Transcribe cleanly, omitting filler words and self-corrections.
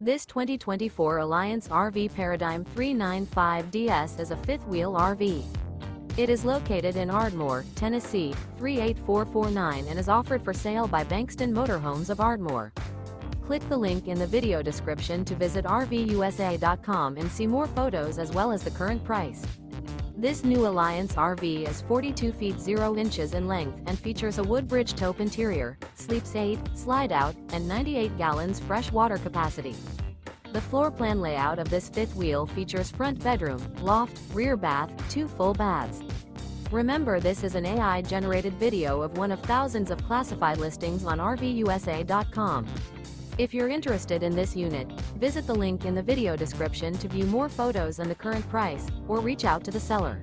This 2024 Alliance RV Paradigm 395DS is a fifth-wheel RV. It is located in Ardmore, Tennessee, 38449 and is offered for sale by Bankston Motorhomes of Ardmore. Click the link in the video description to visit RVUSA.com and see more photos as well as the current price. This new Alliance RV is 42 feet 0 inches in length and features a WOODBRIDGE TAUPE interior, sleeps 8, slide-out, and 98 gallons fresh water capacity. The floor plan layout of this fifth wheel features front bedroom, loft, rear bath, 2 full baths. Remember, this is an AI-generated video of one of thousands of classified listings on RVUSA.com. If you're interested in this unit, visit the link in the video description to view more photos and the current price, or reach out to the seller.